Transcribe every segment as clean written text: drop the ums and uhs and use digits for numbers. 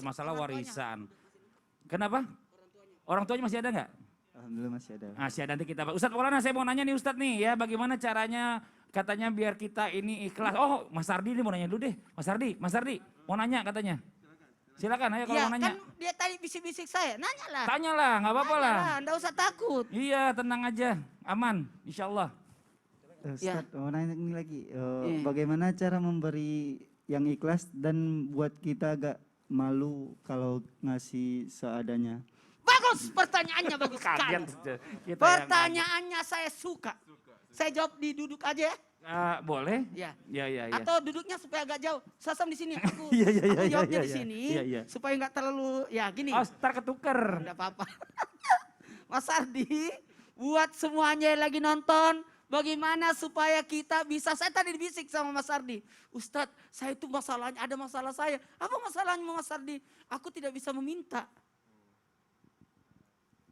masalah warisan. Kenapa? Orang tuanya masih ada nggak? Alhamdulillah masih ada. Masih ada, nanti kita. Ustadz Maulana, saya mau nanya nih Ustadz nih ya, bagaimana caranya katanya biar kita ini ikhlas. Oh, Mas Ardi ini mau nanya dulu deh. Mas Ardi mau nanya katanya. Silakan ayo kalau Ya mau nanya. kan dia tadi bisik-bisik saya, nanyalah. Tanyalah, nggak apa-apa lah. Nggak usah takut. Iya, tenang aja, aman, insya Allah. Ustaz, mau nanya ini lagi. Iya. Bagaimana cara memberi yang ikhlas dan buat kita agak malu kalau ngasih seadanya? Bagus pertanyaannya, bagus sekali. Kaget kita Pertanyaannya saya suka. Saya jawab di duduk aja ya. Boleh? Ya. Ya. Atau duduknya supaya agak jauh. Sasam di sini. Aku, Iya, aku jawabnya di iya. sini Iya. supaya nggak terlalu ya gini. Oh, ntar ketuker. Enggak apa-apa. Mas Ardi, buat semuanya yang lagi nonton, bagaimana supaya kita bisa, saya tadi dibisik sama Mas Ardi. Ustadz, saya itu masalahnya, ada masalah saya. Apa masalahnya Mas Ardi? Aku tidak bisa meminta.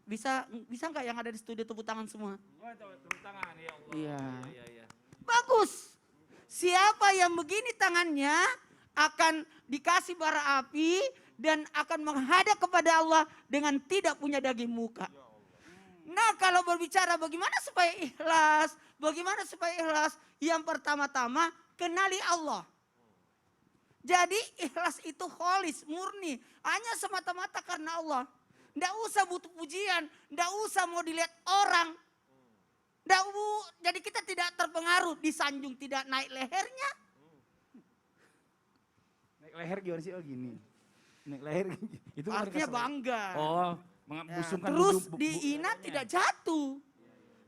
Bisa nggak yang ada di studio tepuk tangan semua? Tepuk tangan, ya Allah. Iya. Iya. Bagus. Siapa yang begini tangannya akan dikasih bara api dan akan menghadap kepada Allah dengan tidak punya daging muka. Nah, kalau berbicara bagaimana supaya ikhlas, yang pertama-tama kenali Allah. Jadi ikhlas itu kholis, murni, hanya semata-mata karena Allah. Nggak usah butuh pujian, nggak usah mau dilihat orang. Jadi kita tidak terpengaruh, disanjung tidak naik lehernya. Naik leher gimana sih? Oh gini. Naik leher itu Artinya bangga. Oh, membusungkan Terus dihina tidak jatuh.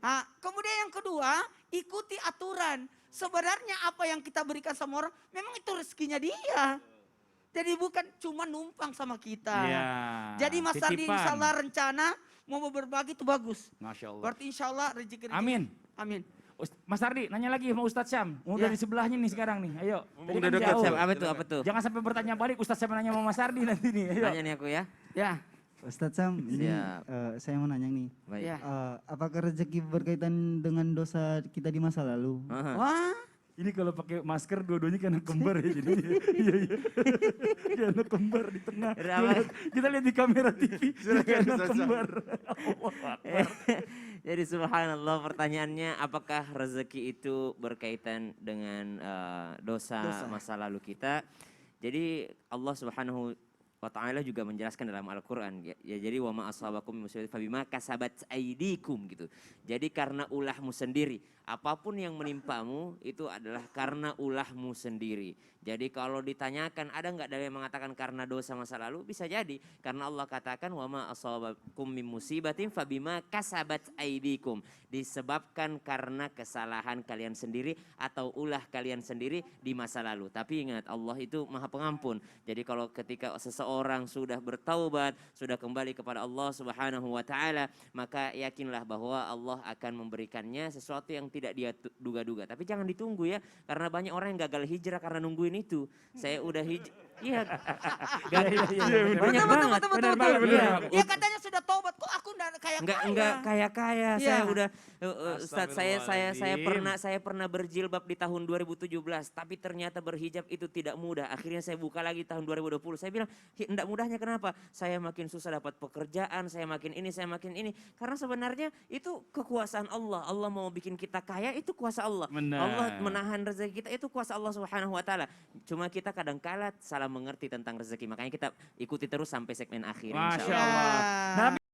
Nah, kemudian yang kedua, ikuti aturan. Sebenarnya apa yang kita berikan sama orang, memang itu rezekinya dia. Jadi bukan cuma numpang sama kita. Iya, Jadi Mas Ardi titipan. insya Allah rencana mau berbagi itu bagus. Masya Allah. Berarti insya Allah rezeki. Amin. Amin. Mas Ardi, nanya lagi sama Ustadz Syam. Mau Ya. dari sebelahnya nih sekarang nih, ayo. Tadi kan Udah dekat jauh. Syam, apa tuh? Jangan sampai bertanya balik, Ustadz Syam nanya sama Mas Ardi nanti nih, ayo. Nanya nih aku ya. Ya. Ustadz Sam, ini Siap. saya mau nanya nih. Baik. Ya. Apakah rezeki berkaitan dengan dosa kita di masa lalu? Aha. Wah. Ini kalau pakai masker dua-duanya kayak anak kembar ya jadi. Iya. Kayak anak kembar di tengah. Kita lihat di kamera TV, kayak anak kembar. Jadi subhanallah pertanyaannya apakah rezeki itu berkaitan dengan dosa masa lalu kita. Jadi Allah Subhanahu wa ta'ala juga menjelaskan dalam Al-Quran ya, jadi wa ma asabakum min musibatin fabima kasabat aydikum gitu. Jadi karena ulahmu sendiri, apapun yang menimpamu itu adalah karena ulahmu sendiri. Jadi kalau ditanyakan ada nggak dalil yang mengatakan karena dosa masa lalu, bisa jadi karena Allah katakan wa ma asabakum min musibatin fabima kasabat aydikum, disebabkan karena kesalahan kalian sendiri atau ulah kalian sendiri di masa lalu. Tapi ingat Allah itu Maha Pengampun. Jadi kalau ketika seseorang sudah bertaubat, sudah kembali kepada Allah Subhanahu wa taala, maka yakinlah bahwa Allah akan memberikannya sesuatu yang tidak dia duga-duga. Tapi jangan ditunggu ya, karena banyak orang yang gagal hijrah karena nungguin itu. Saya udah Iya. Banyak banget. Betul. Ya katanya sudah taubat, kok aku enggak kaya-kaya. Enggak kaya-kaya. Iya. Saya udah Ustadz, saya pernah berjilbab di tahun 2017, tapi ternyata berhijab itu tidak mudah. Akhirnya saya buka lagi tahun 2020. Saya bilang, enggak mudahnya kenapa? Saya makin susah dapat pekerjaan, saya makin ini. Karena sebenarnya itu kekuasaan Allah. Allah mau bikin kita kaya itu kuasa Allah. Benar. Allah menahan rezeki kita itu kuasa Allah Subhanahu wa taala. Cuma kita kadang-kala salah mengerti tentang rezeki. Makanya kita ikuti terus sampai segmen akhir Masya insyaallah. Allah. Nabi